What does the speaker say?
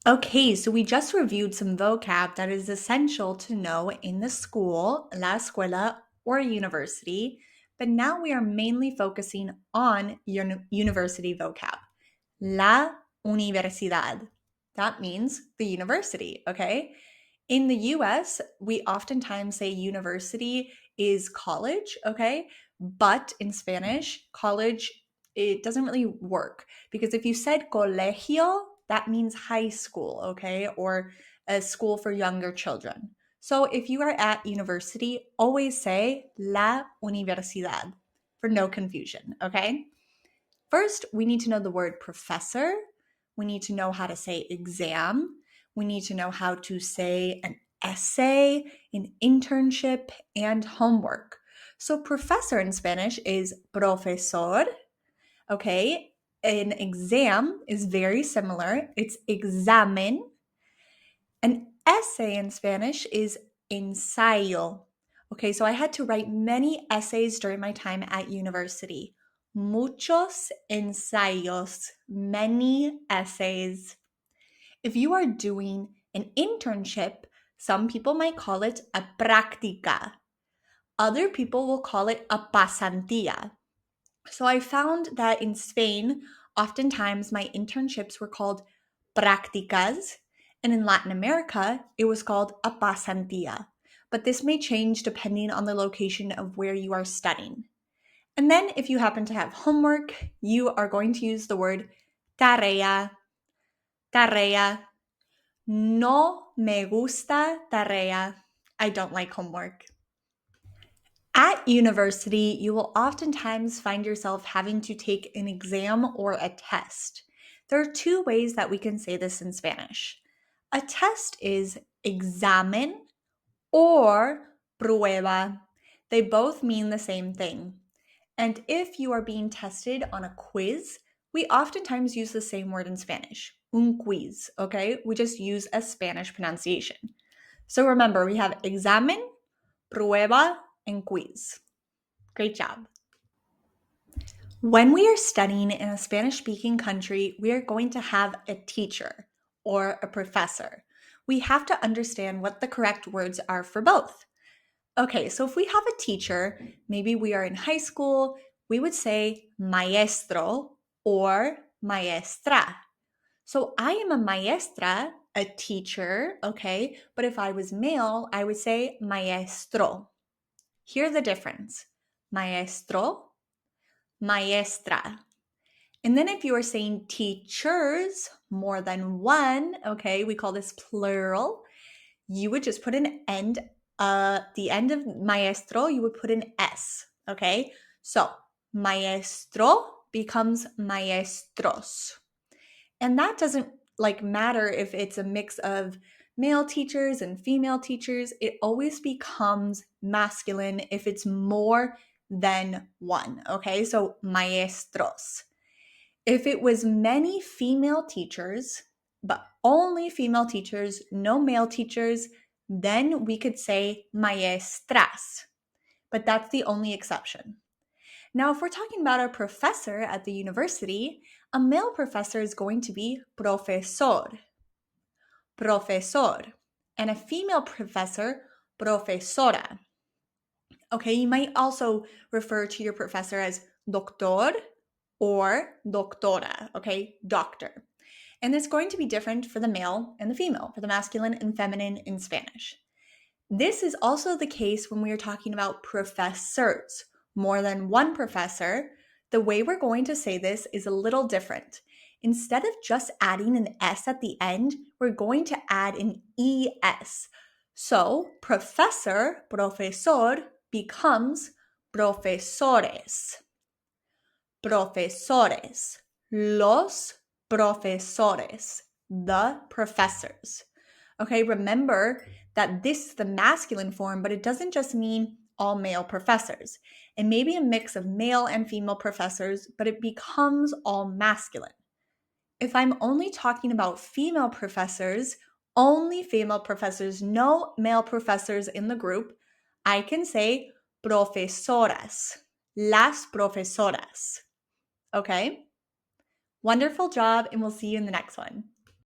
Okay, so we just reviewed some vocab that is essential to know in the school, la escuela, or university, but now we are mainly focusing on university vocab. La universidad. That means the university, okay? In the US, we oftentimes say university is college, okay? But in Spanish, college, it doesn't really work because if you said colegio, that means high school, okay? Or a school for younger children. So if you are at university, always say la universidad for no confusion, okay? First, we need to know the word professor. We need to know how to say exam. We need to know how to say an essay, an internship, and homework. So, professor in Spanish is profesor. Okay. An exam is very similar. It's examen. An essay in Spanish is ensayo. Okay, so I had to write many essays during my time at university. Muchos ensayos, many essays. If you are doing an internship, some people might call it a práctica. Other people will call it a pasantía. So I found that in Spain, oftentimes my internships were called prácticas, and in Latin America, it was called a pasantía. But this may change depending on the location of where you are studying. And then if you happen to have homework, you are going to use the word tarea. Tarea. No me gusta tarea. I don't like homework. At university, you will oftentimes find yourself having to take an exam or a test. There are two ways that we can say this in Spanish. A test is examen or prueba. They both mean the same thing. And if you are being tested on a quiz, we oftentimes use the same word in Spanish, un quiz, okay? We just use a Spanish pronunciation. So remember, we have examen, prueba, and quiz. Great job. When we are studying in a Spanish-speaking country, we are going to have a teacher or a professor. We have to understand what the correct words are for both. Okay, so if we have a teacher, maybe we are in high school, we would say maestro or maestra. So I am a maestra, a teacher, okay? But if I was male, I would say maestro. Hear the difference. Maestro, maestra. And then if you are saying teachers, more than one, okay, we call this plural, you would just put an end, the end of maestro, you would put an S, okay? So maestro becomes maestros. And that doesn't matter if it's a mix of male teachers and female teachers. It always becomes masculine if it's more than one, okay? So maestros. If it was many female teachers, but only female teachers, no male teachers, then we could say maestras. But that's the only exception. Now, if we're talking about a professor at the university, a male professor is going to be profesor. Profesor. And a female professor, profesora. Okay, you might also refer to your professor as doctor or doctora, okay, doctor. And it's going to be different for the male and the female, for the masculine and feminine in Spanish. This is also the case when we are talking about professors, more than one professor. The way we're going to say this is a little different. Instead of just adding an S at the end, we're going to add an ES. So professor, profesor, becomes profesores. Profesores. Los profesores. The professors. Okay, remember that this is the masculine form, but it doesn't just mean all male professors. It may be a mix of male and female professors, but it becomes all masculine. If I'm only talking about female professors, only female professors, no male professors in the group, I can say profesoras, las profesoras. Okay? Wonderful job, and we'll see you in the next one.